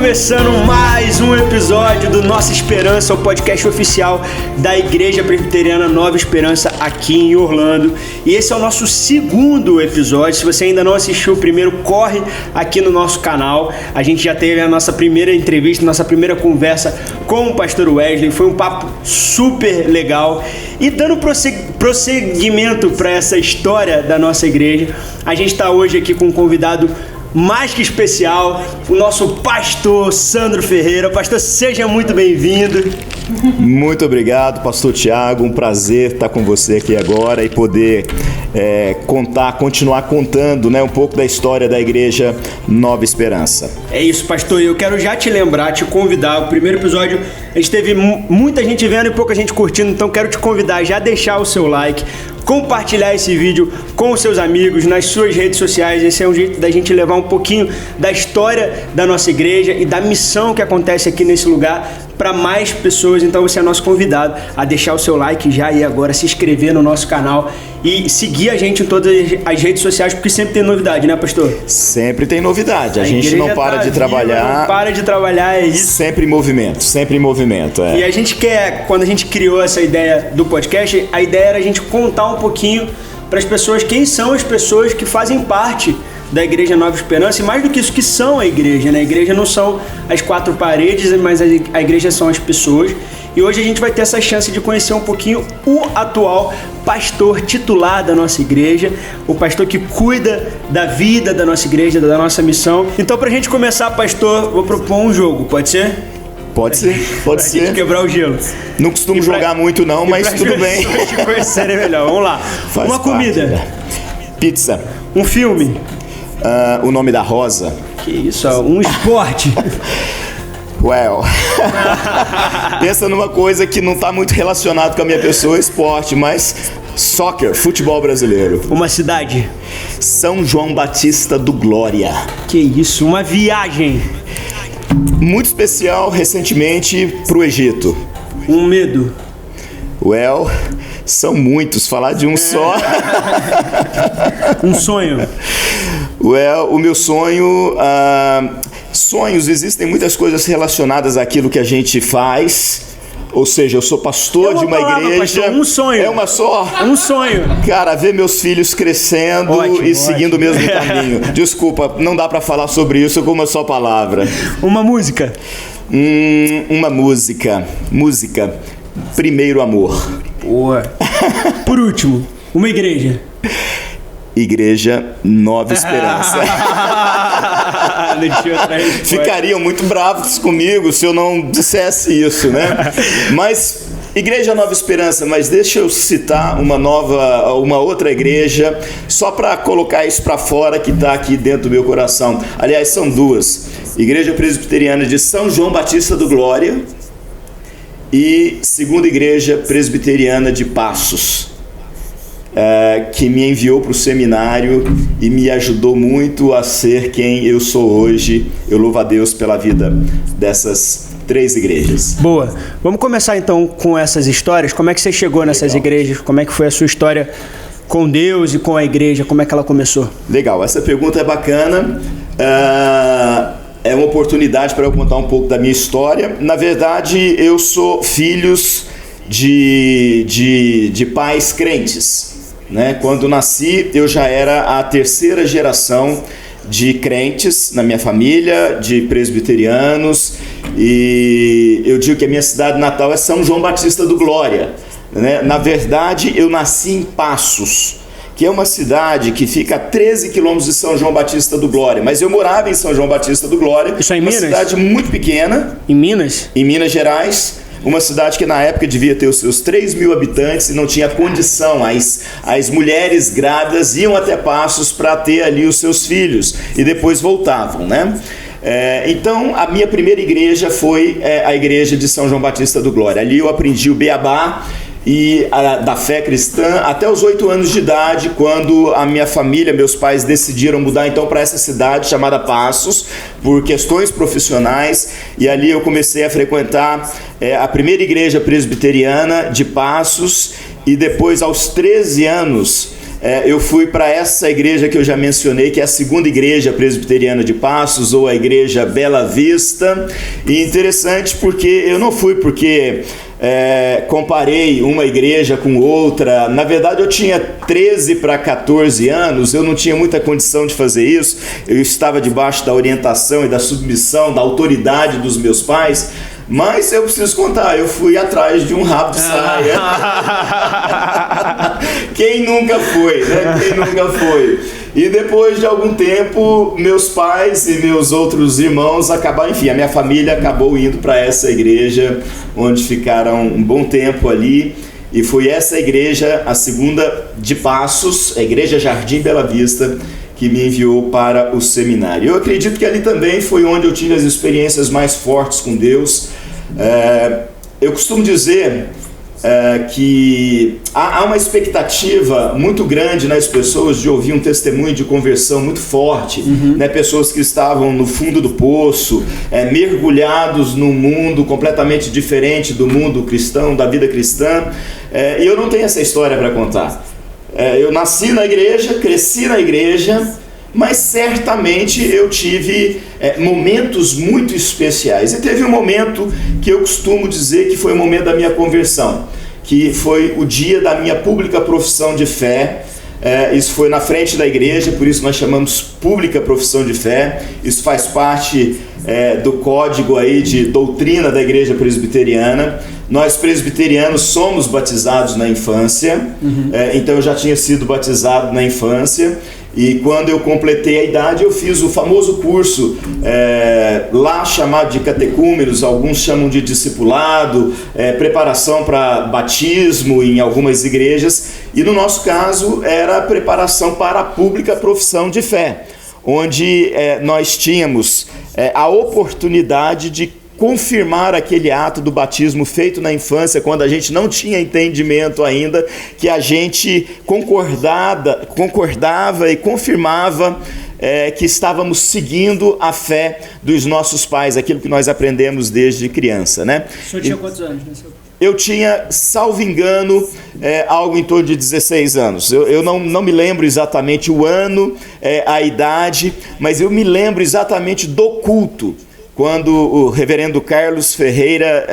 começando mais um episódio do Nossa Esperança, o podcast oficial da Igreja Presbiteriana Nova Esperança aqui em Orlando. E esse é o nosso segundo episódio. Se você ainda não assistiu o primeiro, corre aqui no nosso canal. A gente já teve a nossa primeira entrevista, nossa primeira conversa com o pastor Wesley. Foi um papo super legal. E dando prosseguimento para essa história da nossa igreja, a gente está hoje aqui com um convidado mais que especial, o nosso pastor Sandro Ferreira. Pastor, seja muito bem-vindo. Muito obrigado, pastor Tiago. Um prazer estar com você aqui agora e poder continuar contando, um pouco da história da Igreja Nova Esperança. É isso, pastor. Eu quero já te lembrar, te convidar. O primeiro episódio a gente teve muita gente vendo e pouca gente curtindo, então quero te convidar já a deixar o seu like, compartilhar esse vídeo com os seus amigos, nas suas redes sociais. Esse é um jeito da gente levar um pouquinho da história da nossa igreja e da missão que acontece aqui nesse lugar para mais pessoas. Então você é nosso convidado a deixar o seu like já e agora se inscrever no nosso canal e seguir a gente em todas as redes sociais, porque sempre tem novidade, né, pastor? Sempre tem novidade. A gente não para de trabalhar. Não para de trabalhar, é isso. Sempre em movimento, sempre em movimento. É. E a gente quer, quando a gente criou essa ideia do podcast, a ideia era a gente contar um pouquinho para as pessoas quem são as pessoas que fazem parte da Igreja Nova Esperança, e mais do que isso, que são a igreja, né? A igreja não são as quatro paredes, mas a igreja são as pessoas. E hoje a gente vai ter essa chance de conhecer um pouquinho o atual pastor titular da nossa igreja, o pastor que cuida da vida da nossa igreja, da nossa missão. Então, pra gente começar, pastor, vou propor um jogo, pode ser? Pode ser. Pra gente quebrar o gelo. Não costumo jogar muito não, mas tudo bem. Pra te conhecerem melhor, vamos lá. Faz uma parte, comida. né? Pizza. Um filme. O Nome da Rosa. Que isso, um esporte. Pensa numa coisa que não está muito relacionado com a minha pessoa, esporte, mas soccer, futebol brasileiro. Uma cidade. São João Batista do Glória. Que isso, uma viagem. Muito especial, recentemente, para o Egito. Um medo. São muitos, falar de um só. Um sonho. O meu sonho... Sonhos, existem muitas coisas relacionadas àquilo que a gente faz. Ou seja, eu sou pastor de uma igreja. Pastor, um sonho. É uma só? Um sonho. Cara, ver meus filhos crescendo e seguindo o mesmo caminho. Desculpa, não dá pra falar sobre isso com uma só palavra. Uma música. Uma música. Música. Primeiro Amor. Boa. Por último, uma igreja. Igreja Nova Esperança. Ficariam muito bravos comigo se eu não dissesse isso, né? Mas Igreja Nova Esperança, mas deixa eu citar uma outra igreja, só para colocar isso para fora, que está aqui dentro do meu coração. Aliás, são duas. Igreja Presbiteriana de São João Batista do Glória e Segunda Igreja Presbiteriana de Passos. Que me enviou para o seminário e me ajudou muito a ser quem eu sou hoje. Eu louvo a Deus pela vida dessas três igrejas. Boa. Vamos começar então com essas histórias. Como é que você chegou nessas igrejas? Como é que foi a sua história com Deus e com a igreja? Como é que ela começou? Legal, essa pergunta é bacana. É uma oportunidade para eu contar um pouco da minha história. Na verdade, eu sou filhos de pais crentes. Quando nasci, eu já era a terceira geração de crentes na minha família, de presbiterianos, e eu digo que a minha cidade natal é São João Batista do Glória. Na verdade, eu nasci em Passos, que é uma cidade que fica a 13 quilômetros de São João Batista do Glória, mas eu morava em São João Batista do Glória. Isso é em uma Minas? Cidade muito pequena. Em Minas? Em Minas Gerais. Uma cidade que na época devia ter os seus 3.000 habitantes e não tinha condição. As mulheres grávidas iam até Passos para ter ali os seus filhos e depois voltavam, Então, a minha primeira igreja foi a igreja de São João Batista do Glória. Ali eu aprendi o beabá e da fé cristã até os 8 anos de idade, quando a minha família, meus pais decidiram mudar então para essa cidade chamada Passos, por questões profissionais, e ali eu comecei a frequentar a primeira igreja presbiteriana de Passos, e depois aos 13 anos eu fui para essa igreja que eu já mencionei, que é a segunda igreja presbiteriana de Passos, ou a igreja Bela Vista. E interessante porque eu não fui porque comparei uma igreja com outra. Na verdade, eu tinha 13 para 14 anos, eu não tinha muita condição de fazer isso. Eu estava debaixo da orientação e da submissão, da autoridade dos meus pais. Mas eu preciso contar, eu fui atrás de um rabo de saia. Quem nunca foi, né? Quem nunca foi? E depois de algum tempo, meus pais e meus outros irmãos acabaram, enfim, a minha família acabou indo para essa igreja, onde ficaram um bom tempo ali. E foi essa igreja, a segunda de Passos, a igreja Jardim Bela Vista, que me enviou para o seminário. Eu acredito que ali também foi onde eu tive as experiências mais fortes com Deus. Eu costumo dizer que há uma expectativa muito grande nas pessoas de ouvir um testemunho de conversão muito forte, né? Pessoas que estavam no fundo do poço, mergulhados num mundo completamente diferente do mundo cristão, da vida cristã, e eu não tenho essa história para contar. Eu nasci na igreja, cresci na igreja, mas certamente eu tive momentos muito especiais. E teve um momento que eu costumo dizer que foi o momento da minha conversão, que foi o dia da minha pública profissão de fé. Isso foi na frente da igreja, por isso nós chamamos pública profissão de fé. Isso faz parte do código aí de doutrina da igreja presbiteriana. Nós presbiterianos somos batizados na infância, então eu já tinha sido batizado na infância. E quando eu completei a idade, eu fiz o famoso curso lá chamado de catecúmenos, alguns chamam de discipulado, preparação para batismo em algumas igrejas, e no nosso caso era a preparação para a pública profissão de fé, onde nós tínhamos a oportunidade de confirmar aquele ato do batismo feito na infância, quando a gente não tinha entendimento ainda, que a gente concordava e confirmava que estávamos seguindo a fé dos nossos pais, aquilo que nós aprendemos desde criança, né? O senhor tinha quantos anos, né, senhor? Eu tinha, salvo engano, algo em torno de 16 anos. Eu não me lembro exatamente o ano, a idade, mas eu me lembro exatamente do culto, quando o reverendo Carlos Ferreira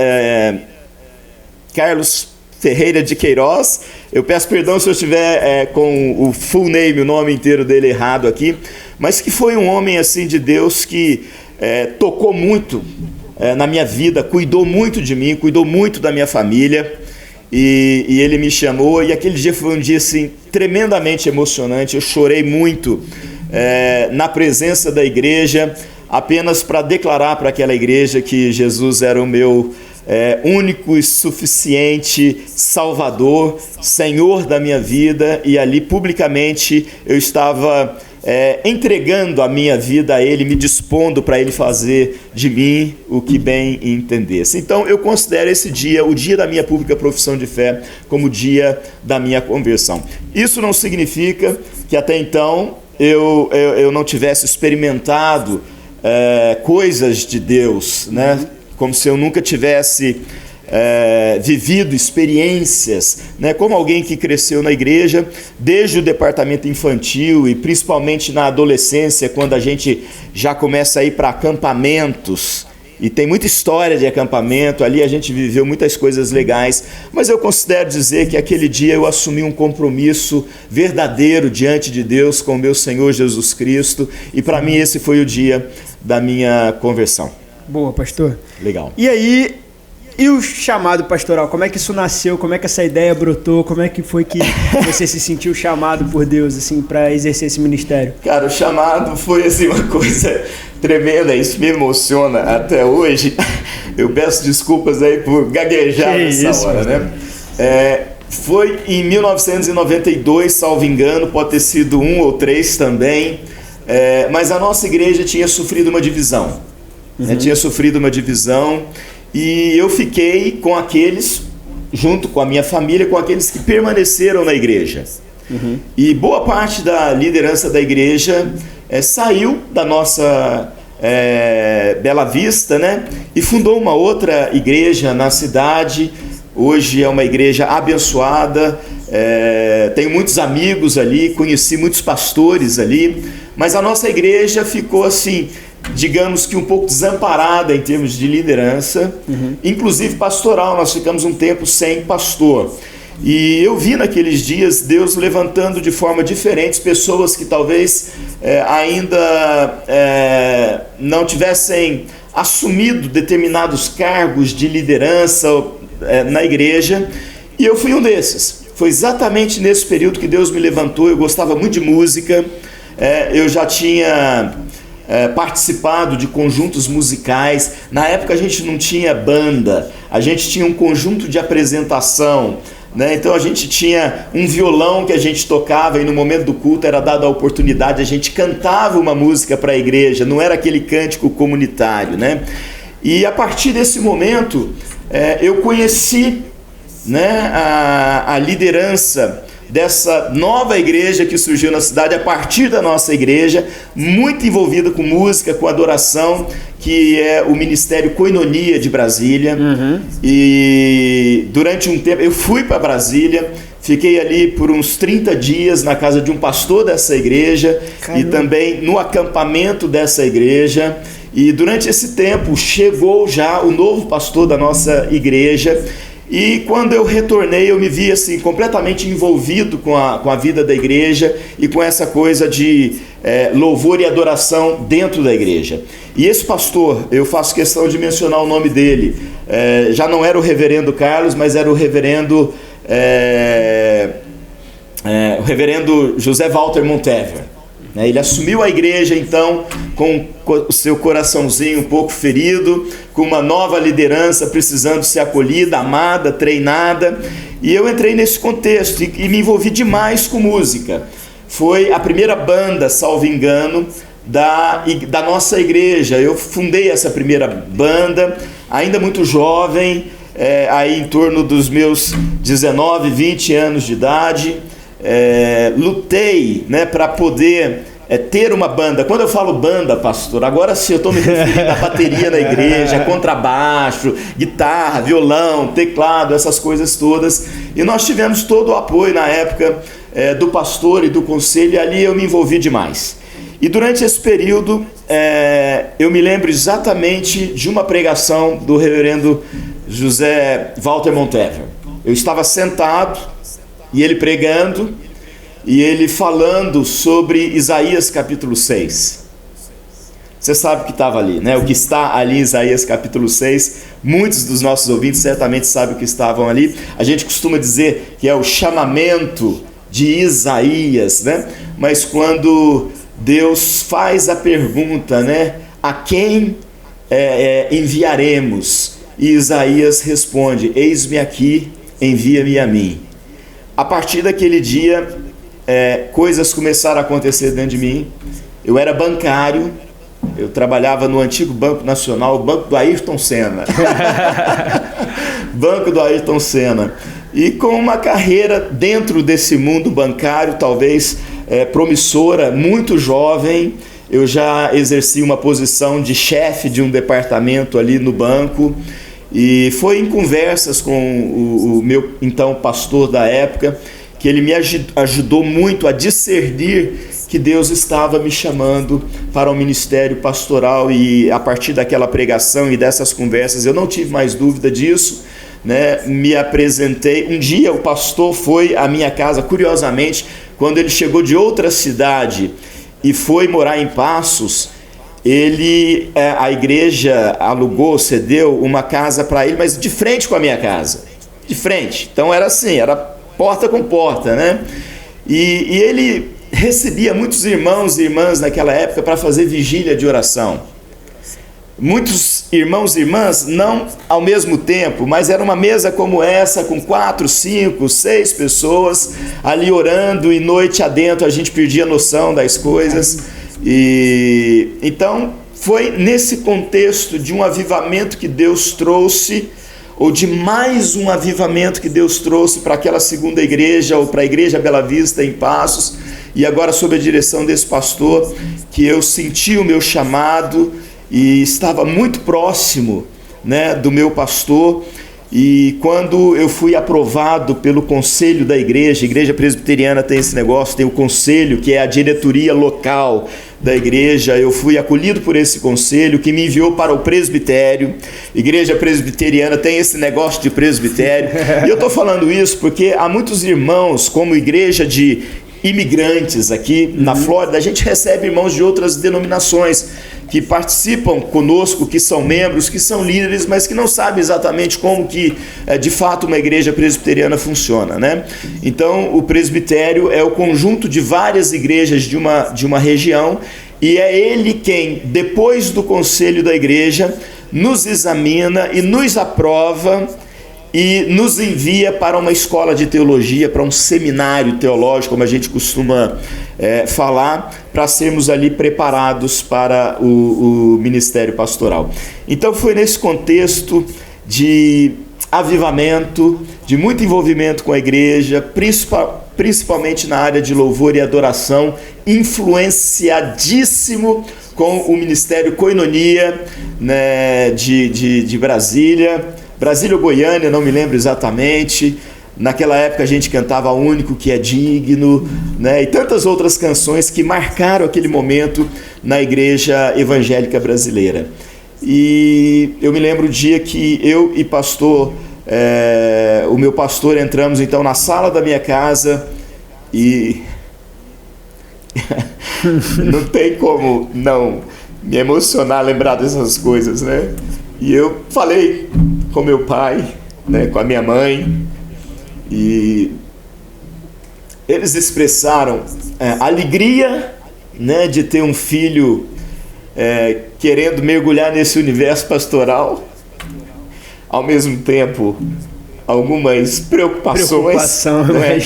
de Queiroz, eu peço perdão se eu estiver com o full name, o nome inteiro dele errado aqui, mas que foi um homem assim de Deus que tocou muito na minha vida, cuidou muito de mim, cuidou muito da minha família, e ele me chamou, e aquele dia foi um dia assim, tremendamente emocionante. Eu chorei muito na presença da igreja, apenas para declarar para aquela igreja que Jesus era o meu único e suficiente Salvador, Senhor da minha vida, e ali publicamente eu estava entregando a minha vida a Ele, me dispondo para Ele fazer de mim o que bem entendesse. Então eu considero esse dia, o dia da minha pública profissão de fé, como o dia da minha conversão. Isso não significa que até então eu não tivesse experimentado coisas de Deus, né? Como se eu nunca tivesse vivido experiências, né? Como alguém que cresceu na igreja, desde o departamento infantil e principalmente na adolescência, quando a gente já começa a ir para acampamentos, e tem muita história de acampamento, ali a gente viveu muitas coisas legais, mas eu considero dizer que aquele dia eu assumi um compromisso verdadeiro diante de Deus com o meu Senhor Jesus Cristo, e para mim esse foi o dia da minha conversão. Boa, pastor. Legal. E aí, e o chamado pastoral? Como é que isso nasceu? Como é que essa ideia brotou? Como é que foi que você se sentiu chamado por Deus, assim, para exercer esse ministério? Cara, o chamado foi, assim, uma coisa tremenda. Isso me emociona até hoje. Eu peço desculpas aí por gaguejar nessa hora, né? Foi em 1992, salvo engano, pode ter sido 1 ou 3 também, mas a nossa igreja tinha sofrido uma divisão. Tinha sofrido uma divisão, e eu fiquei com aqueles, junto com a minha família, com aqueles que permaneceram na igreja. E boa parte da liderança da igreja saiu da nossa Bela Vista, né? E fundou uma outra igreja na cidade, Hoje é uma igreja abençoada, tenho muitos amigos ali, conheci muitos pastores ali, mas a nossa igreja ficou assim, digamos que um pouco desamparada em termos de liderança, inclusive pastoral. Nós ficamos um tempo sem pastor. E eu vi naqueles dias Deus levantando de forma diferente pessoas que talvez ainda não tivessem assumido determinados cargos de liderança na igreja, e eu fui um desses. Foi exatamente nesse período que Deus me levantou. Eu gostava muito de música, eu já tinha participado de conjuntos musicais. Na época a gente não tinha banda, a gente tinha um conjunto de apresentação, né? Então a gente tinha um violão que a gente tocava, e no momento do culto era dada a oportunidade, a gente cantava uma música para a igreja, não era aquele cântico comunitário, né? E a partir desse momento eu conheci, né, a liderança dessa nova igreja que surgiu na cidade, a partir da nossa igreja, muito envolvida com música, com adoração, que é o Ministério Koinonia de Brasília. E durante um tempo eu fui para Brasília, fiquei ali por uns 30 dias na casa de um pastor dessa igreja. Caramba. E também no acampamento dessa igreja. E durante esse tempo chegou já o novo pastor da nossa igreja. E quando eu retornei, eu me vi assim, completamente envolvido com a vida da igreja e com essa coisa de louvor e adoração dentro da igreja. E esse pastor, eu faço questão de mencionar o nome dele, já não era o reverendo Carlos, mas era o reverendo José Walter Montever. Ele assumiu a igreja então com o seu coraçãozinho um pouco ferido, com uma nova liderança precisando ser acolhida, amada, treinada, e eu entrei nesse contexto e me envolvi demais com música. Foi a primeira banda, salvo engano, da nossa igreja. Eu fundei essa primeira banda, ainda muito jovem, aí em torno dos meus 19, 20 anos de idade. Lutei, né, para poder ter uma banda. Quando eu falo banda, pastor, agora sim eu estou me referindo à bateria na igreja, contrabaixo, guitarra, violão, teclado, essas coisas todas. E nós tivemos todo o apoio na época do pastor e do conselho, e ali eu me envolvi demais. E durante esse período eu me lembro exatamente de uma pregação do reverendo José Walter Montever. Eu estava sentado e ele pregando, e ele falando sobre Isaías capítulo 6. Você sabe o que estava ali, né? O que está ali em Isaías capítulo 6. Muitos dos nossos ouvintes certamente sabem o que estavam ali. A gente costuma dizer que é o chamamento de Isaías, né? Mas quando Deus faz a pergunta, né? A quem enviaremos? E Isaías responde: eis-me aqui, envia-me a mim. A partir daquele dia, coisas começaram a acontecer dentro de mim. Eu era bancário, eu trabalhava no antigo Banco Nacional, o Banco do Ayrton Senna. Banco do Ayrton Senna. E com uma carreira dentro desse mundo bancário, talvez promissora, muito jovem, eu já exerci uma posição de chefe de um departamento ali no banco. E foi em conversas com o meu então pastor da época que ele me ajudou muito a discernir que Deus estava me chamando para o ministério pastoral. E a partir daquela pregação e dessas conversas eu não tive mais dúvida disso, né? Me apresentei. Um dia o pastor foi à minha casa, curiosamente, quando ele chegou de outra cidade e foi morar em Passos. A igreja alugou, cedeu uma casa para ele, mas de frente com a minha casa, de frente. Então era assim, era porta com porta, né? E ele recebia muitos irmãos e irmãs naquela época para fazer vigília de oração. Muitos irmãos e irmãs, não ao mesmo tempo, mas era uma mesa como essa, com 4, 5, 6 pessoas ali orando, e noite adentro a gente perdia a noção das coisas. E então foi nesse contexto de um avivamento que Deus trouxe, ou de mais um avivamento que Deus trouxe para aquela segunda igreja, ou para a igreja Bela Vista em Passos, e agora sob a direção desse pastor, que eu senti o meu chamado e estava muito próximo, né, do meu pastor. E quando eu fui aprovado pelo conselho da igreja, a igreja presbiteriana tem esse negócio, tem o conselho, que é a diretoria local da igreja. Eu fui acolhido por esse conselho, que me enviou para o presbitério. Igreja presbiteriana tem esse negócio de presbitério. E eu estou falando isso porque há muitos irmãos, como igreja de imigrantes aqui na Flórida, a gente recebe irmãos de outras denominações que participam conosco, que são membros, que são líderes, mas que não sabem exatamente como que de fato uma igreja presbiteriana funciona, né? Então o presbitério é o conjunto de várias igrejas de uma região, e é ele quem, depois do conselho da igreja, nos examina e nos aprova e nos envia para uma escola de teologia, para um seminário teológico, como a gente costuma falar, para sermos ali preparados para o ministério pastoral. Então foi nesse contexto de avivamento, de muito envolvimento com a igreja, principalmente na área de louvor e adoração, influenciadíssimo com o ministério Koinonia, né, de Brasília ou Goiânia, não me lembro exatamente. Naquela época a gente cantava O Único que é Digno, né, e tantas outras canções que marcaram aquele momento na igreja evangélica brasileira. E eu me lembro o dia que eu e o meu pastor entramos então na sala da minha casa e não tem como não me emocionar lembrar dessas coisas, né? E eu falei com meu pai, né, com a minha mãe, e eles expressaram alegria, né, de ter um filho querendo mergulhar nesse universo pastoral, ao mesmo tempo algumas preocupação, né?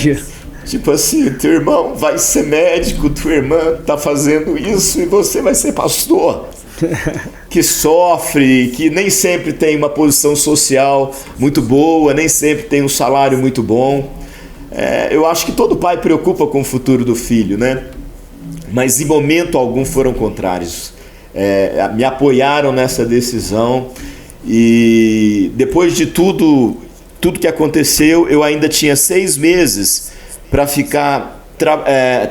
Tipo assim, teu irmão vai ser médico, tua irmã está fazendo isso e você vai ser pastor. Que sofre, que nem sempre tem uma posição social muito boa, nem sempre tem um salário muito bom. Eu acho que todo pai preocupa com o futuro do filho, né? Mas em momento algum foram contrários. Me apoiaram nessa decisão, e depois de tudo que aconteceu, eu ainda tinha 6 meses para ficar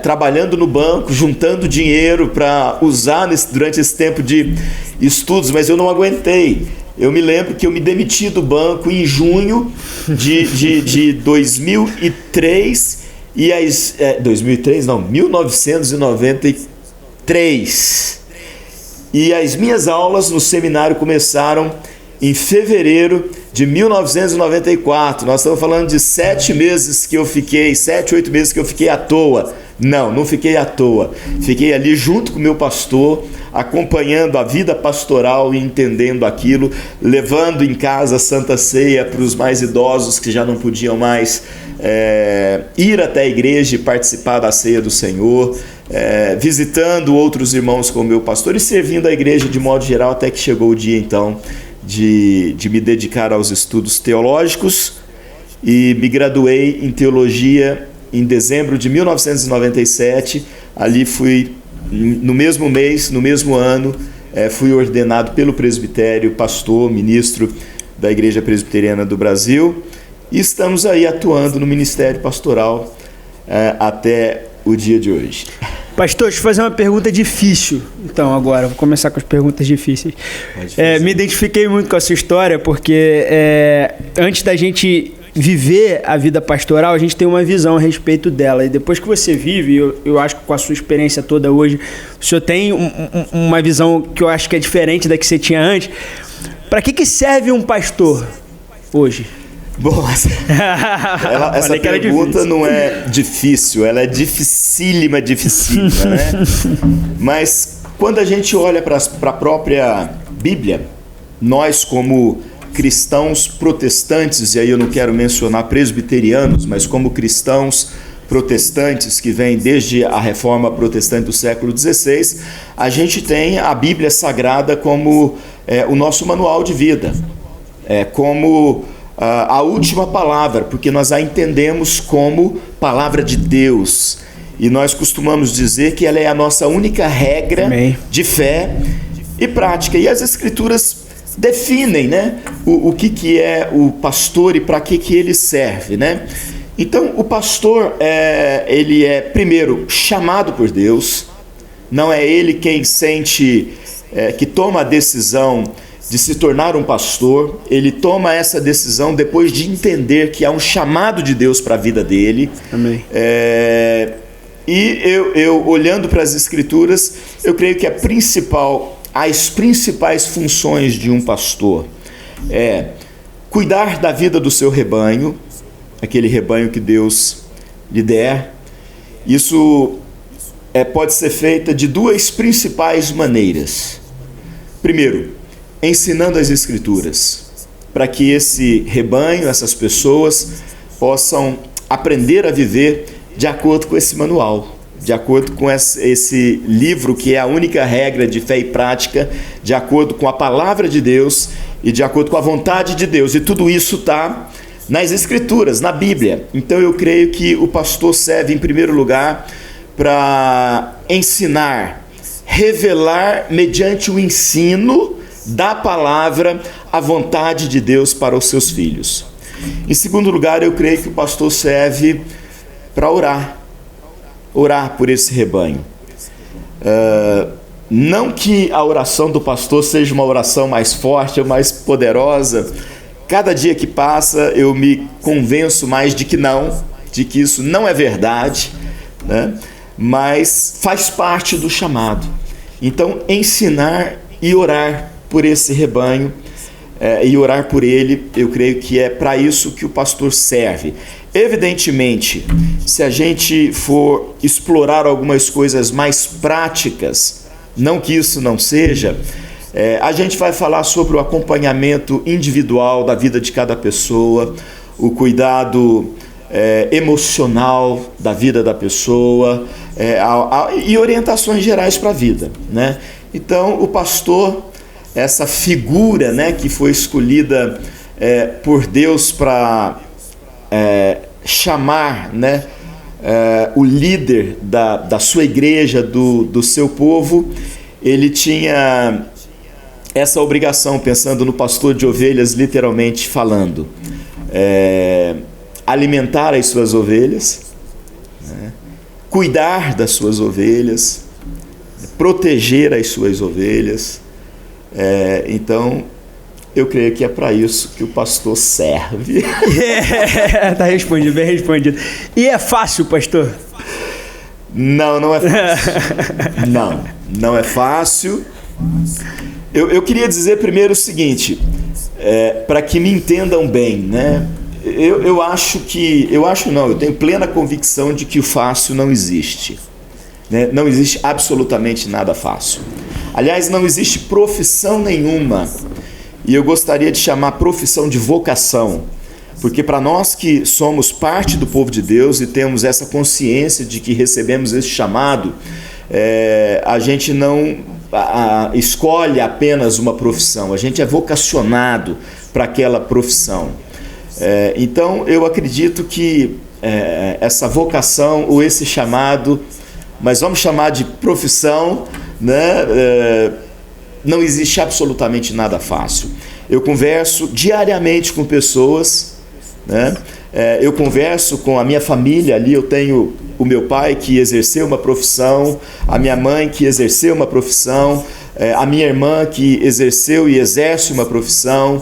trabalhando no banco, juntando dinheiro para usar durante esse tempo de estudos, mas eu não aguentei. Eu me lembro que eu me demiti do banco em junho de 2003 1993. E as minhas aulas no seminário começaram em fevereiro de 1994. Nós estamos falando de 7, 8 meses que eu fiquei à toa. Não fiquei à toa. Fiquei ali junto com o meu pastor, acompanhando a vida pastoral e entendendo aquilo, levando em casa a Santa Ceia para os mais idosos que já não podiam mais ir até a igreja e participar da ceia do Senhor, visitando outros irmãos com o meu pastor e servindo a igreja de modo geral, até que chegou o dia então de me dedicar aos estudos teológicos, e me graduei em teologia em dezembro de 1997. Ali fui, no mesmo mês, no mesmo ano, fui ordenado pelo presbitério, pastor, ministro da Igreja Presbiteriana do Brasil, e estamos aí atuando no ministério pastoral até o dia de hoje. Pastor, deixa eu fazer uma pergunta difícil. Então, agora, vou começar com as perguntas difíceis. Me identifiquei muito com a sua história, porque antes da gente viver a vida pastoral, a gente tem uma visão a respeito dela. E depois que você vive, eu acho que com a sua experiência toda hoje, o senhor tem uma visão que eu acho que é diferente da que você tinha antes. Para que serve um pastor hoje? Bom, essa pergunta não é difícil, ela é dificílima, né? Mas quando a gente olha para a própria Bíblia, nós como cristãos protestantes, e aí eu não quero mencionar presbiterianos, mas como cristãos protestantes que vêm desde a reforma protestante do século XVI, a gente tem a Bíblia Sagrada como o nosso manual de vida, como a última palavra, porque nós a entendemos como palavra de Deus, e nós costumamos dizer que ela é a nossa única regra de fé e prática. E as Escrituras definem, né, o que é o pastor e para que ele serve, né? Então, o pastor, ele é, primeiro, chamado por Deus. Não é ele quem sente, que toma a decisão de se tornar um pastor. Ele toma essa decisão depois de entender que há um chamado de Deus para a vida dele. Amém. E eu olhando para as Escrituras, eu creio que as principais funções de um pastor é cuidar da vida do seu rebanho, aquele rebanho que Deus lhe der. Isso pode ser feito de duas principais maneiras. Primeiro, ensinando as Escrituras, para que esse rebanho, essas pessoas, possam aprender a viver de acordo com esse manual, de acordo com esse livro que é a única regra de fé e prática, de acordo com a palavra de Deus e de acordo com a vontade de Deus. E tudo isso está nas Escrituras, na Bíblia. Então eu creio que o pastor serve em primeiro lugar para ensinar, revelar mediante o ensino da palavra a vontade de Deus para os seus filhos. Em segundo lugar, eu creio que o pastor serve para orar por esse rebanho. Não que a oração do pastor seja uma oração mais forte ou mais poderosa. Cada dia que passa eu me convenço mais de que isso não é verdade, né? Mas faz parte do chamado. Então, ensinar e orar por esse rebanho e orar por ele, eu creio que é para isso que o pastor serve. Evidentemente, se a gente for explorar algumas coisas mais práticas, não que isso não seja, a gente vai falar sobre o acompanhamento individual da vida de cada pessoa, o cuidado emocional da vida da pessoa, e orientações gerais para a vida, né? Então, o pastor, essa figura, né, que foi escolhida por Deus para chamar, né, o líder da sua igreja, do seu povo, ele tinha essa obrigação, pensando no pastor de ovelhas, literalmente falando, alimentar as suas ovelhas, né, cuidar das suas ovelhas, proteger as suas ovelhas. Então, eu creio que é para isso que o pastor serve. Tá respondido, bem respondido. E é fácil, pastor? Não é fácil. Não é fácil. Eu queria dizer primeiro o seguinte, para que me entendam bem, né? Eu tenho plena convicção de que o fácil não existe, né? Não existe absolutamente nada fácil. Aliás, não existe profissão nenhuma, e eu gostaria de chamar profissão de vocação, porque para nós que somos parte do povo de Deus e temos essa consciência de que recebemos esse chamado, a gente não escolhe apenas uma profissão, a gente é vocacionado para aquela profissão. Então, eu acredito que essa vocação ou esse chamado, mas vamos chamar de profissão, né? Não existe absolutamente nada fácil. Eu converso diariamente com pessoas, né? Eu converso com a minha família ali. Eu tenho o meu pai que exerceu uma profissão, a minha mãe que exerceu uma profissão, a minha irmã que exerceu e exerce uma profissão,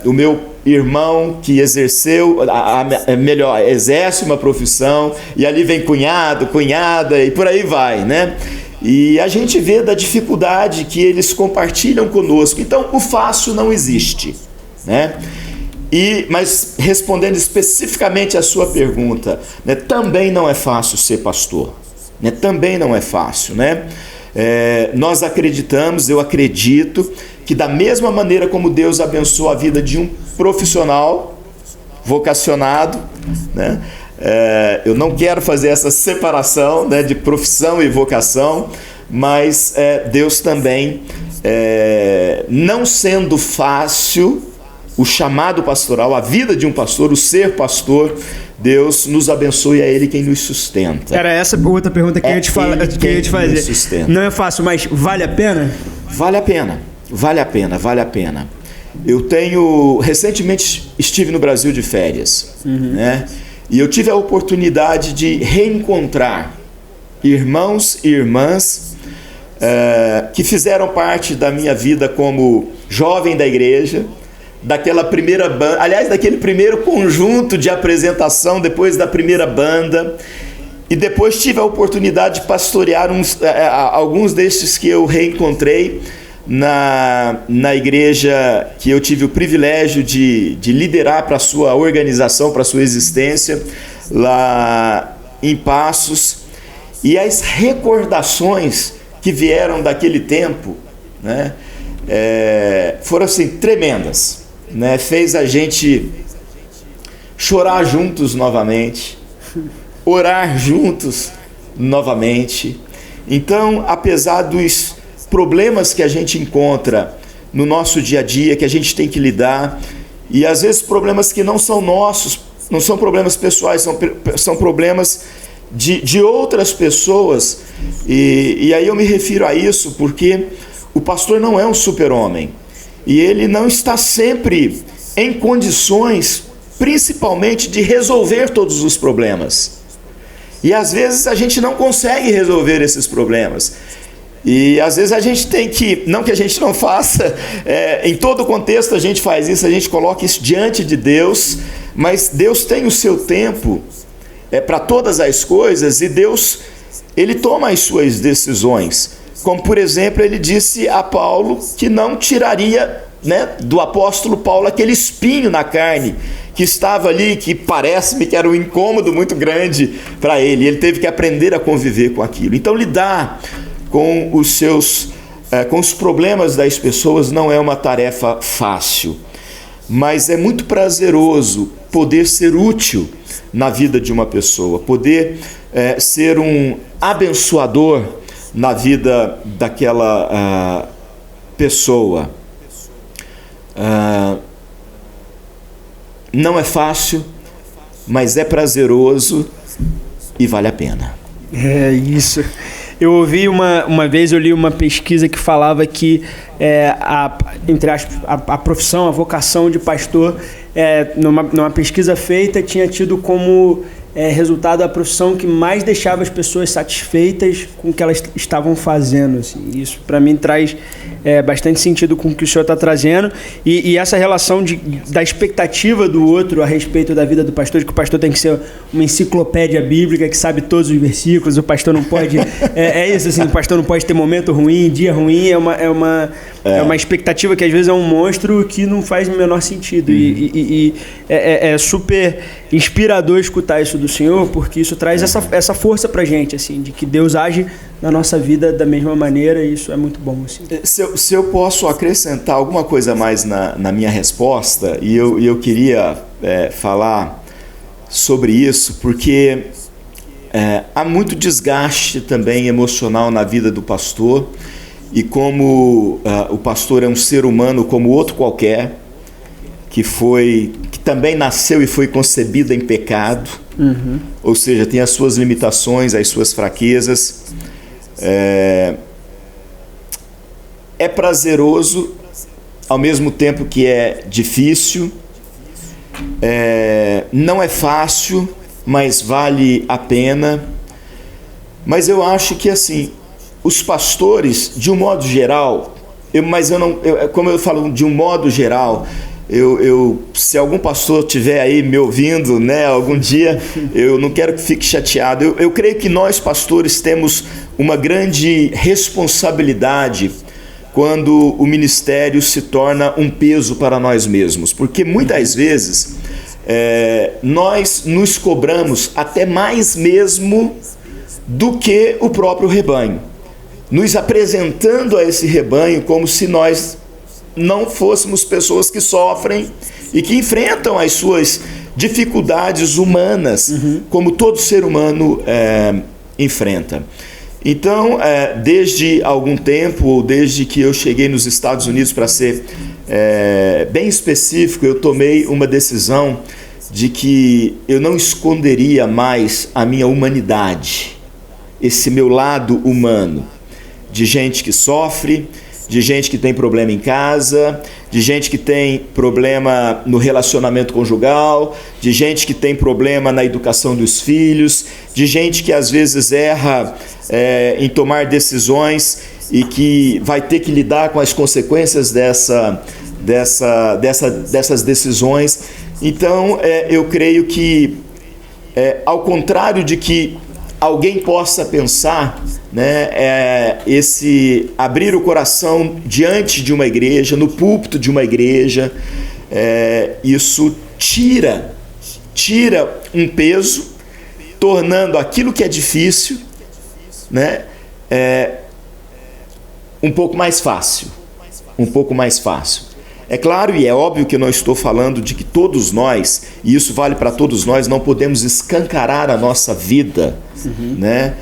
o meu irmão que exerceu, exerce uma profissão, e ali vem cunhado, cunhada e por aí vai, né? E a gente vê da dificuldade que eles compartilham conosco. Então, o fácil não existe, né? Mas respondendo especificamente a sua pergunta, né, também não é fácil ser pastor, né? Também não é fácil, né? Nós acreditamos, eu acredito, que da mesma maneira como Deus abençoa a vida de um profissional vocacionado, né? Eu não quero fazer essa separação, né, de profissão e vocação, mas Deus também, não sendo fácil o chamado pastoral, a vida de um pastor, o ser pastor, Deus nos abençoe, é Ele quem nos sustenta. Era essa outra pergunta que eu ia te fazer. Não é fácil, mas vale a pena? Vale a pena. vale a pena, vale a pena. Recentemente estive no Brasil de férias, né? E eu tive a oportunidade de reencontrar irmãos e irmãs que fizeram parte da minha vida como jovem da igreja, daquela primeira banda, aliás, daquele primeiro conjunto de apresentação depois da primeira banda, e depois tive a oportunidade de pastorear alguns destes que eu reencontrei na igreja que eu tive o privilégio de liderar para a sua organização, para a sua existência, lá em Passos. E as recordações que vieram daquele tempo, né, foram assim, tremendas, né? Fez a gente chorar juntos novamente, orar juntos novamente. Então, apesar dos problemas que a gente encontra no nosso dia a dia, que a gente tem que lidar, e às vezes problemas que não são nossos, não são problemas pessoais, são problemas de outras pessoas, e aí eu me refiro a isso porque o pastor não é um super-homem, e ele não está sempre em condições, principalmente, de resolver todos os problemas, e às vezes a gente não consegue resolver esses problemas. E às vezes a gente tem que, não que a gente não faça, em todo contexto a gente faz isso, a gente coloca isso diante de Deus, mas Deus tem o seu tempo para todas as coisas, e Deus, Ele toma as suas decisões. Como, por exemplo, Ele disse a Paulo que não tiraria, né, do apóstolo Paulo aquele espinho na carne que estava ali, que parece-me que era um incômodo muito grande para ele. Ele teve que aprender a conviver com aquilo. Então, lidar com os problemas das pessoas não é uma tarefa fácil, mas é muito prazeroso poder ser útil na vida de uma pessoa, poder ser um abençoador na vida daquela pessoa. Não é fácil, mas é prazeroso e vale a pena. É isso. Eu ouvi uma vez, eu li uma pesquisa que falava que entre aspas, a profissão, a vocação de pastor, numa pesquisa feita, tinha tido como resultado a profissão que mais deixava as pessoas satisfeitas com o que elas estavam fazendo. Assim. Isso, para mim, traz bastante sentido com o que o senhor está trazendo. E essa relação da expectativa do outro a respeito da vida do pastor, de que o pastor tem que ser uma enciclopédia bíblica que sabe todos os versículos, o pastor não pode... isso, assim, o pastor não pode ter momento ruim, dia ruim, é uma expectativa que às vezes é um monstro que não faz o menor sentido. E é super inspirador escutar isso do Senhor, porque isso traz essa força pra gente, assim, de que Deus age na nossa vida da mesma maneira, e isso é muito bom. Assim. Se eu posso acrescentar alguma coisa mais na minha resposta, e eu queria falar sobre isso, porque há muito desgaste também emocional na vida do pastor, e como o pastor é um ser humano como outro qualquer, que também nasceu e foi concebido em pecado, ou seja, tem as suas limitações, as suas fraquezas. É prazeroso, ao mesmo tempo que é difícil, não é fácil, mas vale a pena. Mas eu acho que, assim, os pastores, de um modo geral, como eu falo de um modo geral, se algum pastor estiver aí me ouvindo, né, algum dia, eu não quero que fique chateado. Eu creio que nós, pastores, temos uma grande responsabilidade quando o ministério se torna um peso para nós mesmos, porque muitas vezes nós nos cobramos até mais mesmo do que o próprio rebanho, nos apresentando a esse rebanho como se nós não fôssemos pessoas que sofrem e que enfrentam as suas dificuldades humanas, como todo ser humano enfrenta. Então, desde algum tempo, ou desde que eu cheguei nos Estados Unidos, para ser bem específico, eu tomei uma decisão de que eu não esconderia mais a minha humanidade, esse meu lado humano, de gente que sofre, de gente que tem problema em casa, de gente que tem problema no relacionamento conjugal, de gente que tem problema na educação dos filhos, de gente que às vezes erra em tomar decisões e que vai ter que lidar com as consequências dessas decisões. Então, eu creio que, ao contrário de que alguém possa pensar, né, esse abrir o coração diante de uma igreja, no púlpito de uma igreja, isso tira um peso, tornando aquilo que é difícil, né, um pouco mais fácil. É claro e é óbvio que eu não estou falando de que todos nós, e isso vale para todos nós, não podemos escancarar a nossa vida, né?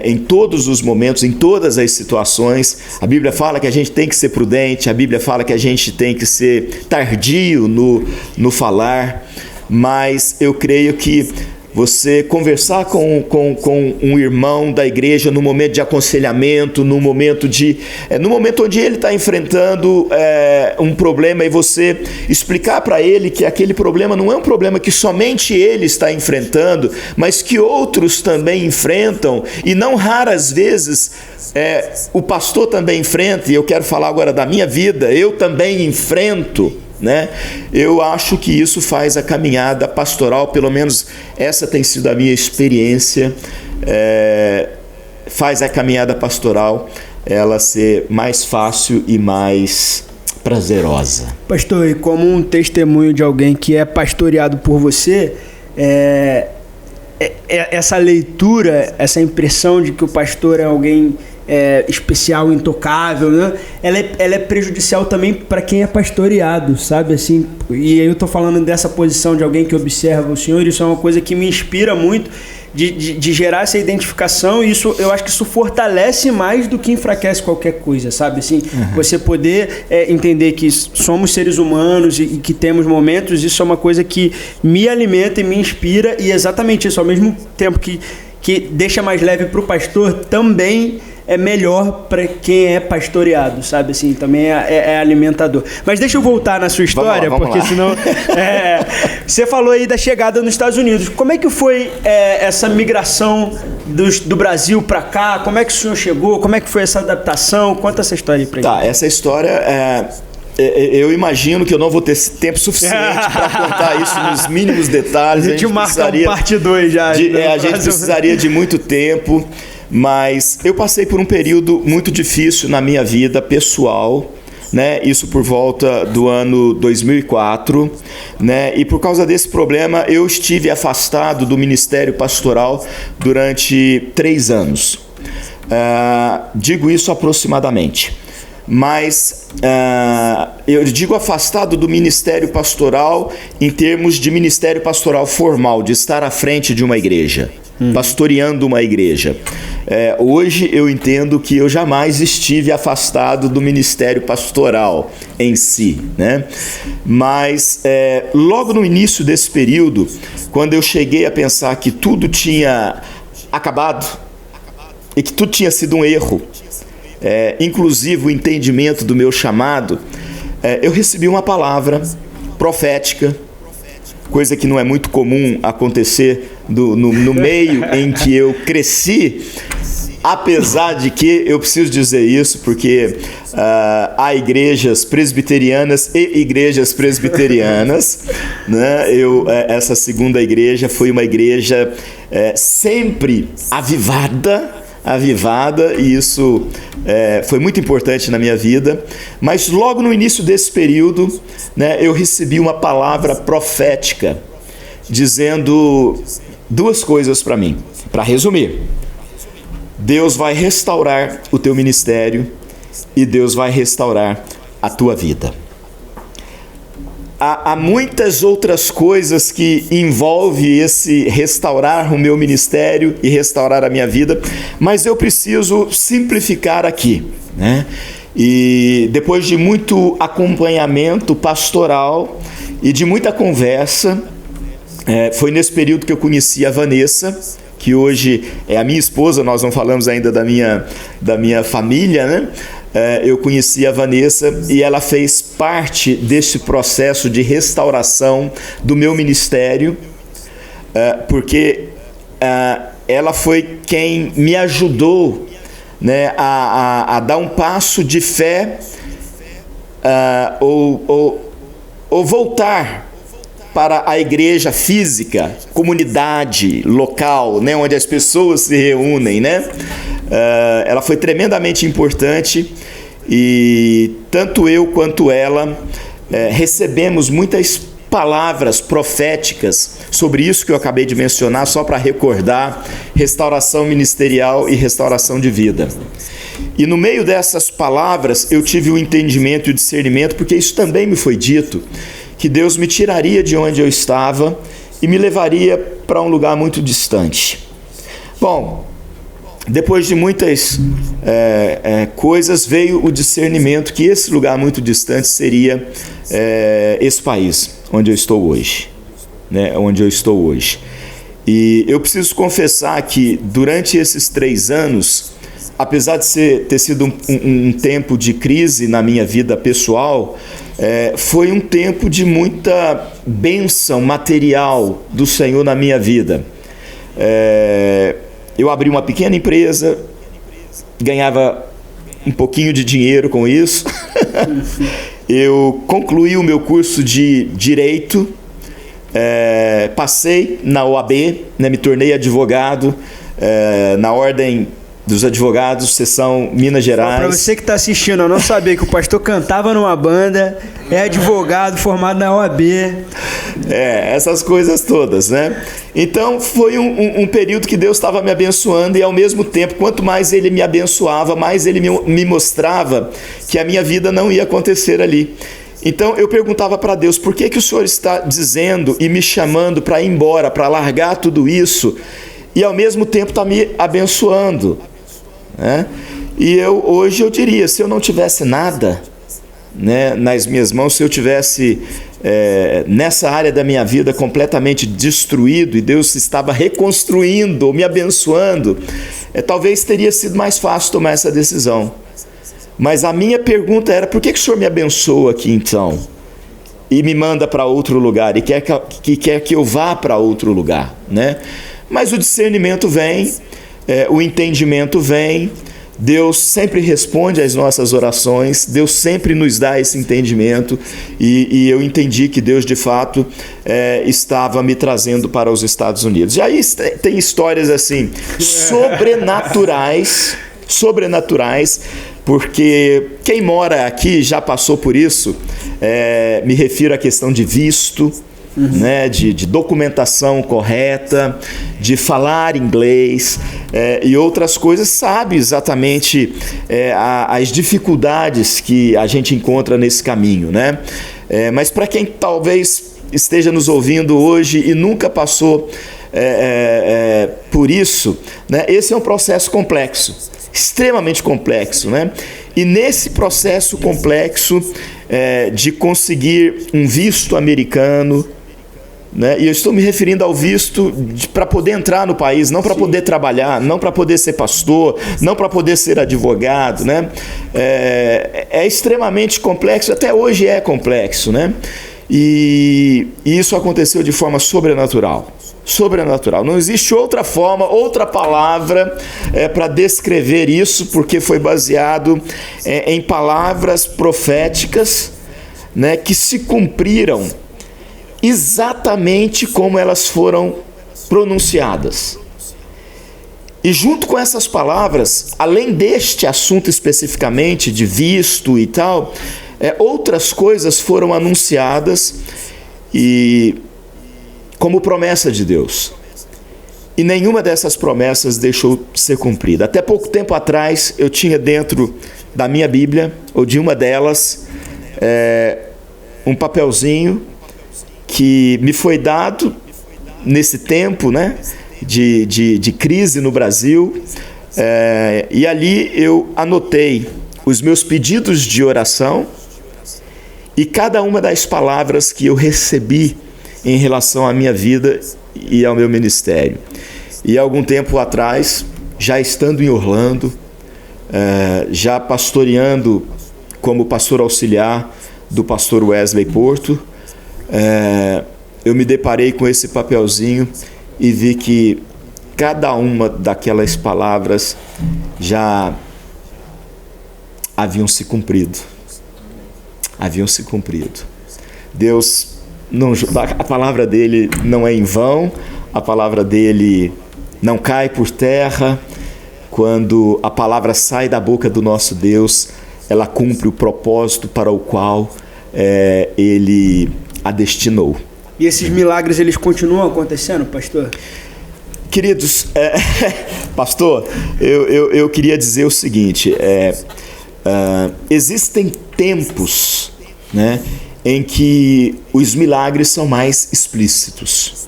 Em todos os momentos, em todas as situações. A Bíblia fala que a gente tem que ser prudente, a Bíblia fala que a gente tem que ser tardio no falar, mas eu creio que você conversar com um irmão da igreja no momento de aconselhamento, no momento onde ele está enfrentando um problema, e você explicar para ele que aquele problema não é um problema que somente ele está enfrentando, mas que outros também enfrentam, e não raras vezes o pastor também enfrenta, e eu quero falar agora da minha vida, eu também enfrento, né? Eu acho que isso faz a caminhada pastoral, pelo menos essa tem sido a minha experiência, faz a caminhada pastoral ela ser mais fácil e mais prazerosa. Pastor, e como um testemunho de alguém que é pastoreado por você, essa leitura, essa impressão de que o pastor é alguém especial, intocável, né? Ela é prejudicial também para quem é pastoreado, sabe? Assim, e eu estou falando dessa posição de alguém que observa o Senhor. Isso é uma coisa que me inspira muito, de gerar essa identificação, e isso, eu acho que isso fortalece mais do que enfraquece qualquer coisa, sabe? Assim, você poder entender que somos seres humanos e que temos momentos, isso é uma coisa que me alimenta e me inspira, e exatamente isso, ao mesmo tempo que deixa mais leve para o pastor, também é melhor para quem é pastoreado, sabe? Assim, também é alimentador. Mas deixa eu voltar na sua história, vamos lá. Senão... você falou aí da chegada nos Estados Unidos. Como é que foi essa migração do Brasil para cá? Como é que o senhor chegou? Como é que foi essa adaptação? Conta essa história aí pra gente. Tá, essa história eu imagino que eu não vou ter tempo suficiente para contar isso nos mínimos detalhes. A gente marca um parte 2 já. A gente precisaria de muito tempo. Mas eu passei por um período muito difícil na minha vida pessoal, né? Isso por volta do ano 2004, né? E por causa desse problema eu estive afastado do ministério pastoral durante 3 anos. Digo isso aproximadamente. Mas eu digo afastado do ministério pastoral em termos de ministério pastoral formal, de estar à frente de uma igreja, pastoreando uma igreja. Hoje eu entendo que eu jamais estive afastado do ministério pastoral em si, né? Mas logo no início desse período, quando eu cheguei a pensar que tudo tinha acabado e que tudo tinha sido um erro, inclusive o entendimento do meu chamado, eu recebi uma palavra profética, coisa que não é muito comum acontecer no meio em que eu cresci, apesar de que eu preciso dizer isso, porque há igrejas presbiterianas e igrejas presbiterianas, né? Essa segunda igreja foi uma igreja sempre avivada, e isso foi muito importante na minha vida. Mas logo no início desse período, né, eu recebi uma palavra profética dizendo 2 coisas para mim. Para resumir, Deus vai restaurar o teu ministério e Deus vai restaurar a tua vida. Há muitas outras coisas que envolvem esse restaurar o meu ministério e restaurar a minha vida, mas eu preciso simplificar aqui, né? E depois de muito acompanhamento pastoral e de muita conversa, foi nesse período que eu conheci a Vanessa, que hoje é a minha esposa. Nós não falamos ainda da minha família, né? eu conheci a Vanessa e ela fez parte desse processo de restauração do meu ministério, porque ela foi quem me ajudou, né, a dar um passo de fé, ou voltar para a igreja física, comunidade local, né, onde as pessoas se reúnem, né? Ela foi tremendamente importante e tanto eu quanto ela recebemos muitas palavras proféticas sobre isso que eu acabei de mencionar, só para recordar: restauração ministerial e restauração de vida. E no meio dessas palavras eu tive o entendimento e o discernimento, porque isso também me foi dito, que Deus me tiraria de onde eu estava e me levaria para um lugar muito distante. Bom, depois de muitas coisas, veio o discernimento que esse lugar muito distante seria esse país onde eu estou hoje, né? Onde eu estou hoje. E eu preciso confessar que durante esses 3 anos, apesar de ter sido um tempo de crise na minha vida pessoal, foi um tempo de muita bênção material do Senhor na minha vida. Eu abri uma pequena empresa, ganhava um pouquinho de dinheiro com isso. Eu concluí o meu curso de Direito, passei na OAB, né, me tornei advogado na Ordem dos Advogados, seção Minas Gerais. Para você que está assistindo, eu não sabia que o pastor cantava numa banda, é advogado, formado na OAB. Essas coisas todas, né? Então foi um período que Deus estava me abençoando, e ao mesmo tempo, quanto mais Ele me abençoava, mais Ele me mostrava que a minha vida não ia acontecer ali. Então eu perguntava para Deus: por que o Senhor está dizendo e me chamando para ir embora, para largar tudo isso, e ao mesmo tempo está me abençoando, né? E hoje eu diria, se eu não tivesse nada, né, nas minhas mãos, se eu tivesse nessa área da minha vida completamente destruído e Deus estava reconstruindo, me abençoando, talvez teria sido mais fácil tomar essa decisão. Mas a minha pergunta era: por que o Senhor me abençoa aqui então e me manda para outro lugar e quer que eu vá para outro lugar, né? Mas o discernimento vem, o entendimento vem, Deus sempre responde às nossas orações, Deus sempre nos dá esse entendimento, e eu entendi que Deus de fato estava me trazendo para os Estados Unidos. E aí tem histórias assim, sobrenaturais, porque quem mora aqui já passou por isso. Me refiro à questão de visto, né, de documentação correta, de falar inglês e outras coisas, sabe exatamente as dificuldades que a gente encontra nesse caminho, né? Mas para quem talvez esteja nos ouvindo hoje e nunca passou por isso, né, esse é um processo complexo, extremamente complexo, né? E nesse processo complexo de conseguir um visto americano, né? E eu estou me referindo ao visto para poder entrar no país, não para poder trabalhar, não para poder ser pastor, não para poder ser advogado, né? É extremamente complexo, até hoje é complexo, né? E isso aconteceu de forma sobrenatural. Não existe outra forma, outra palavra para descrever isso, porque foi baseado em palavras proféticas, né, que se cumpriram exatamente como elas foram pronunciadas. E junto com essas palavras, além deste assunto especificamente de visto e tal, outras coisas foram anunciadas e como promessa de Deus. E nenhuma dessas promessas deixou de ser cumprida. Até pouco tempo atrás, eu tinha dentro da minha Bíblia, ou de uma delas, um papelzinho que me foi dado nesse tempo, né, de crise no Brasil, e ali eu anotei os meus pedidos de oração e cada uma das palavras que eu recebi em relação à minha vida e ao meu ministério. E algum tempo atrás, já estando em Orlando, já pastoreando como pastor auxiliar do pastor Wesley Porto, eu me deparei com esse papelzinho e vi que cada uma daquelas palavras já haviam se cumprido. Deus, a palavra dele não é em vão, a palavra dele não cai por terra. Quando a palavra sai da boca do nosso Deus, ela cumpre o propósito para o qual ele a destinou. E esses milagres, eles continuam acontecendo, pastor? Queridos, pastor, eu queria dizer o seguinte, existem tempos, né, em que os milagres são mais explícitos.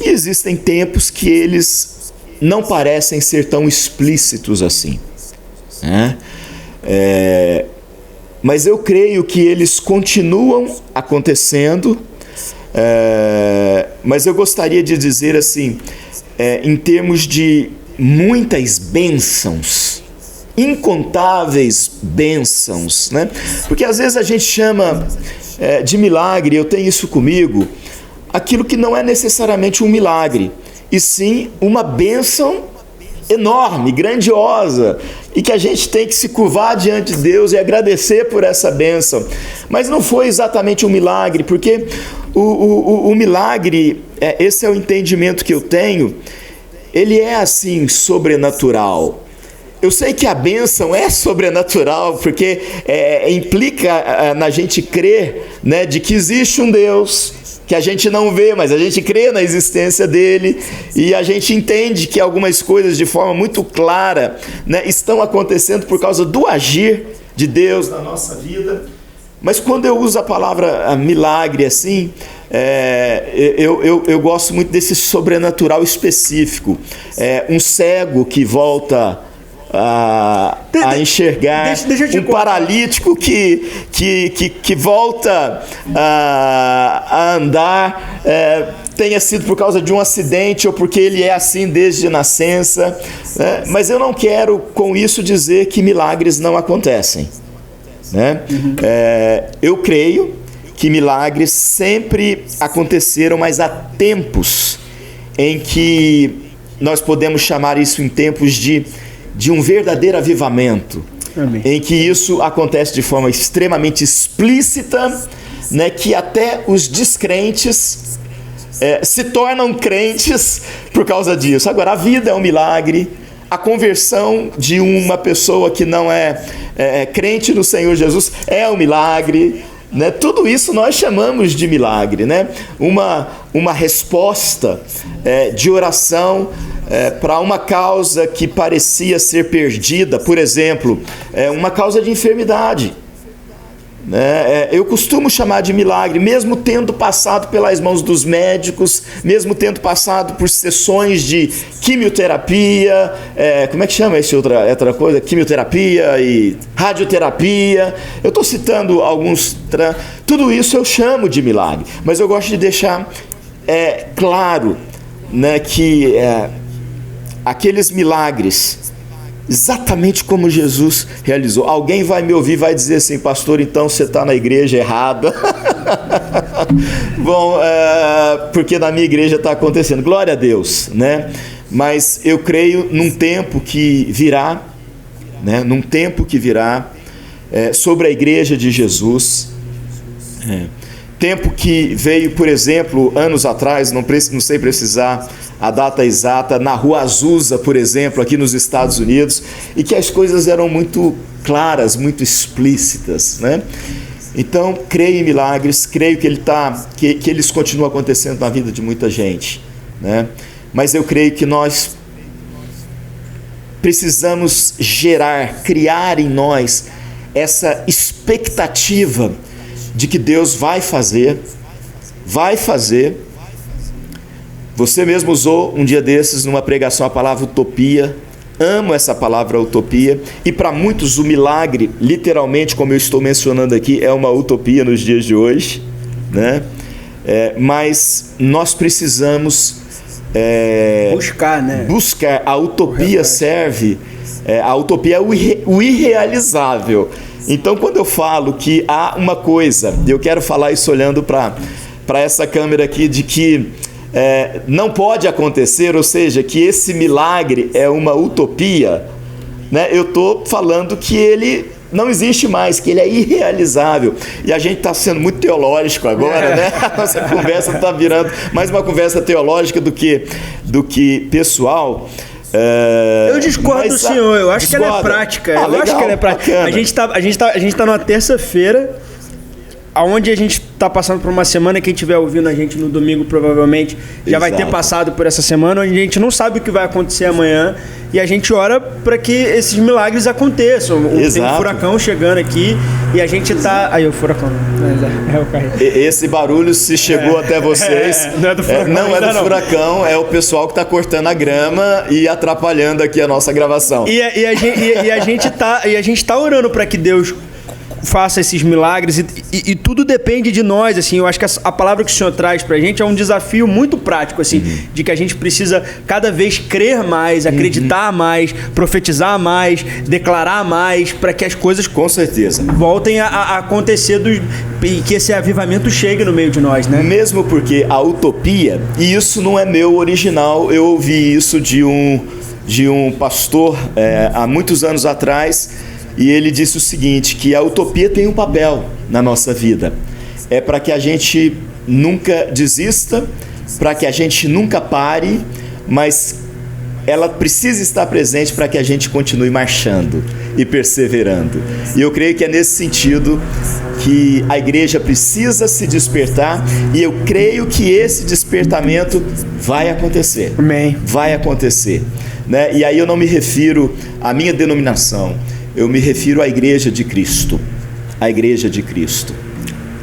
E existem tempos que eles não parecem ser tão explícitos assim, né? Mas eu creio que eles continuam acontecendo, mas eu gostaria de dizer assim, em termos de muitas bênçãos, incontáveis bênçãos, né? Porque às vezes a gente chama de milagre, eu tenho isso comigo, aquilo que não é necessariamente um milagre, e sim uma bênção enorme, grandiosa, e que a gente tem que se curvar diante de Deus e agradecer por essa bênção. Mas não foi exatamente um milagre, porque o milagre, esse é o entendimento que eu tenho, ele é assim, sobrenatural. Eu sei que a bênção é sobrenatural, porque implica na gente crer, né, de que existe um Deus que a gente não vê, mas a gente crê na existência dele, e a gente entende que algumas coisas de forma muito clara, né, estão acontecendo por causa do agir de Deus na nossa vida. Mas quando eu uso a palavra milagre assim, eu gosto muito desse sobrenatural específico. Um cego que volta a enxergar, um paralítico que volta a andar, tenha sido por causa de um acidente ou porque ele é assim desde nascença, né? Mas eu não quero com isso dizer que milagres não acontecem, né? Eu creio que milagres sempre aconteceram, mas há tempos em que nós podemos chamar isso em tempos de um verdadeiro avivamento. Amém. Em que isso acontece de forma extremamente explícita, né, que até os descrentes se tornam crentes por causa disso. Agora, a vida é um milagre, a conversão de uma pessoa que não é crente no Senhor Jesus é um milagre, né? Tudo isso nós chamamos de milagre, né? Uma resposta de oração para uma causa que parecia ser perdida, por exemplo, uma causa de enfermidade, né? Eu costumo chamar de milagre, mesmo tendo passado pelas mãos dos médicos, mesmo tendo passado por sessões de quimioterapia, como é que chama essa outra coisa? Quimioterapia e radioterapia. Eu estou citando alguns, tudo isso eu chamo de milagre, mas eu gosto de deixar claro, né, que aqueles milagres, exatamente como Jesus realizou. Alguém vai me ouvir e vai dizer assim: pastor, então você está na igreja errada. Bom, porque na minha igreja está acontecendo. Glória a Deus, né? Mas eu creio num tempo que virá, né? Num tempo que virá sobre a igreja de Jesus. Tempo que veio, por exemplo, anos atrás, não sei precisar a data exata, na Rua Azusa, por exemplo, aqui nos Estados Unidos, e que as coisas eram muito claras, muito explícitas, né? Então, creio em milagres, creio que eles continuam acontecendo na vida de muita gente, né? Mas eu creio que nós precisamos criar em nós essa expectativa de que Deus vai fazer. Você mesmo usou um dia desses numa pregação a palavra utopia. Amo essa palavra utopia, e para muitos o milagre, literalmente, como eu estou mencionando aqui, é uma utopia nos dias de hoje, né? Mas nós precisamos buscar, né? A utopia serve A utopia é o irrealizável. Então, quando eu falo que há uma coisa, eu quero falar isso olhando para essa câmera aqui, de que não pode acontecer, ou seja, que esse milagre é uma utopia, né? Eu estou falando que ele não existe mais, que ele é irrealizável. E a gente está sendo muito teológico agora, né? A nossa conversa está virando mais uma conversa teológica do que pessoal. Eu discordo do senhor, eu acho que ela é prática. Eu acho que ela é prática. A gente tá numa terça-feira, onde a gente está passando por uma semana. Quem estiver ouvindo a gente no domingo provavelmente já vai ter passado por essa semana, onde a gente não sabe o que vai acontecer amanhã, e a gente ora para que esses milagres aconteçam. Tem um furacão chegando aqui e a gente tá... Aí o furacão, é o carro. Esse barulho, se chegou até vocês, não é do furacão, não é do furacão, é o pessoal que está cortando a grama e atrapalhando aqui a nossa gravação. E a gente tá orando para que Deus faça esses milagres, e tudo depende de nós, assim. Eu acho que a palavra que o Senhor traz pra gente é um desafio muito prático, assim, de que a gente precisa cada vez crer mais, acreditar mais, profetizar mais, declarar mais, para que as coisas com certeza voltem a acontecer e que esse avivamento chegue no meio de nós, né? Mesmo porque a utopia, e isso não é meu original, eu ouvi isso de um pastor há muitos anos atrás. E ele disse o seguinte, que a utopia tem um papel na nossa vida. É para que a gente nunca desista, para que a gente nunca pare, mas ela precisa estar presente para que a gente continue marchando e perseverando. E eu creio que é nesse sentido que a igreja precisa se despertar, e eu creio que esse despertamento vai acontecer. Amém. Vai acontecer, né? E aí eu não me refiro à minha denominação, eu me refiro à Igreja de Cristo. A Igreja de Cristo.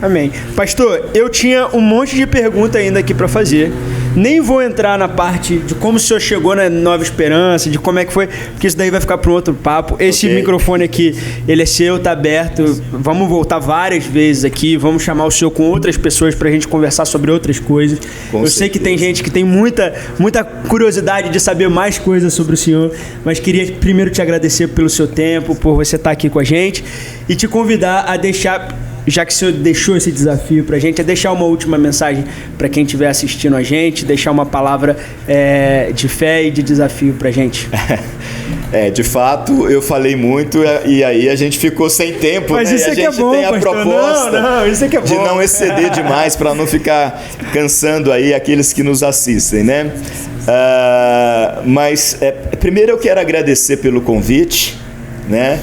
Amém. Pastor, eu tinha um monte de pergunta ainda aqui para fazer. Nem vou entrar na parte de como o senhor chegou na Nova Esperança, de como é que foi, porque isso daí vai ficar para um outro papo. Esse microfone aqui, ele é seu, tá aberto. Vamos voltar várias vezes aqui, vamos chamar o senhor com outras pessoas para a gente conversar sobre outras coisas. Eu sei que tem gente que tem muita curiosidade de saber mais coisas sobre o senhor, mas queria primeiro te agradecer pelo seu tempo, por você estar aqui com a gente, e te convidar a deixar... Já que o senhor deixou esse desafio pra gente, é deixar uma última mensagem para quem estiver assistindo a gente, deixar uma palavra de fé e de desafio pra gente. De fato, eu falei muito e aí a gente ficou sem tempo. Mas né? Isso e a gente é bom, tem pastor. A proposta isso é de não exceder demais, para não ficar cansando aí aqueles que nos assistem, né? Mas primeiro eu quero agradecer pelo convite, né?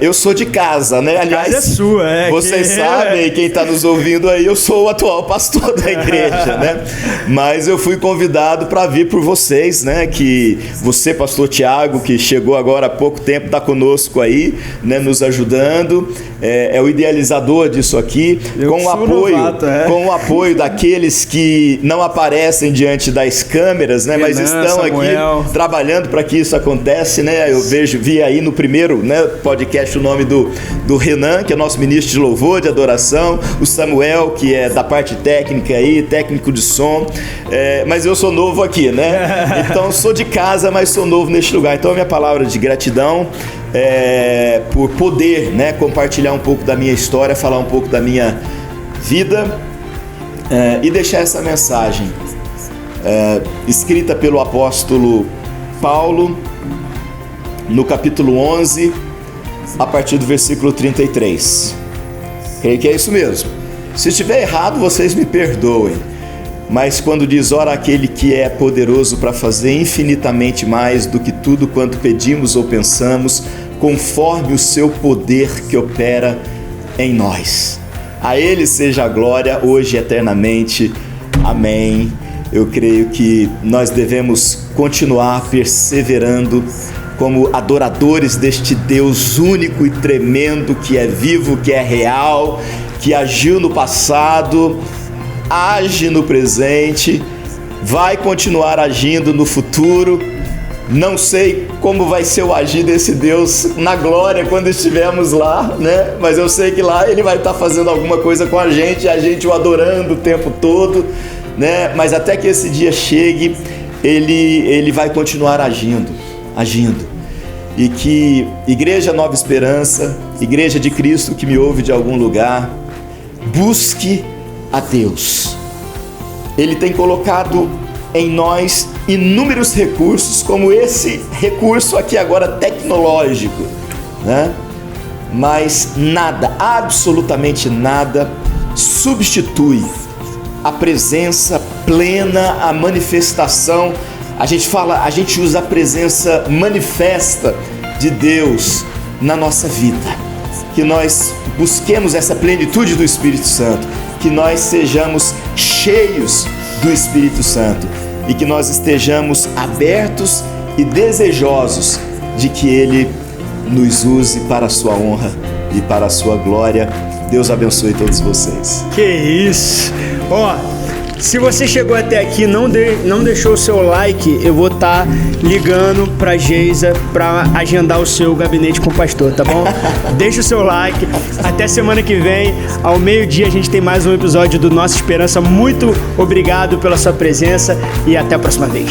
Eu sou de casa, né? Aliás, casa é sua, vocês sabem, quem está nos ouvindo aí, eu sou o atual pastor da igreja, né? Mas eu fui convidado para vir por vocês, né? Que você, pastor Tiago, que chegou agora há pouco tempo, está conosco aí, né? Nos ajudando, é o idealizador disso aqui, com o apoio daqueles que não aparecem diante das câmeras, né? Mas estão Samuel. Aqui trabalhando para que isso aconteça, né? Eu vi aí no primeiro, né, podcast o nome do Renan, que é nosso ministro de louvor, de adoração, o Samuel, que é da parte técnica aí, técnico de som, mas eu sou novo aqui, né? Então sou de casa, mas sou novo neste lugar. Então a minha palavra de gratidão por poder, né, compartilhar um pouco da minha história, falar um pouco da minha vida e deixar essa mensagem escrita pelo apóstolo Paulo no capítulo 11, a partir do versículo 33. Creio que é isso mesmo. Se estiver errado, vocês me perdoem. Mas quando diz, ora aquele que é poderoso para fazer infinitamente mais do que tudo quanto pedimos ou pensamos, conforme o seu poder que opera em nós. A ele seja a glória, hoje e eternamente. Amém. Eu creio que nós devemos continuar perseverando como adoradores deste Deus único e tremendo, que é vivo, que é real, que agiu no passado, age no presente, vai continuar agindo no futuro. Não sei como vai ser o agir desse Deus na glória quando estivermos lá, né? Mas eu sei que lá ele vai estar fazendo alguma coisa com a gente o adorando o tempo todo, né? Mas até que esse dia chegue, ele vai continuar agindo. e que Igreja Nova Esperança, Igreja de Cristo que me ouve de algum lugar, busque a Deus. Ele tem colocado em nós inúmeros recursos, como esse recurso aqui agora tecnológico, né? Mas nada, absolutamente nada, substitui a presença plena, a manifestação. A gente usa a presença manifesta de Deus na nossa vida. Que nós busquemos essa plenitude do Espírito Santo, que nós sejamos cheios do Espírito Santo e que nós estejamos abertos e desejosos de que Ele nos use para a sua honra e para a sua glória. Deus abençoe todos vocês. Que isso! Ó, se você chegou até aqui, não deixou o seu like, eu vou estar ligando pra Geisa pra agendar o seu gabinete com o pastor, tá bom? Deixa o seu like. Até semana que vem, ao meio-dia, a gente tem mais um episódio do Nossa Esperança. Muito obrigado pela sua presença e até a próxima vez.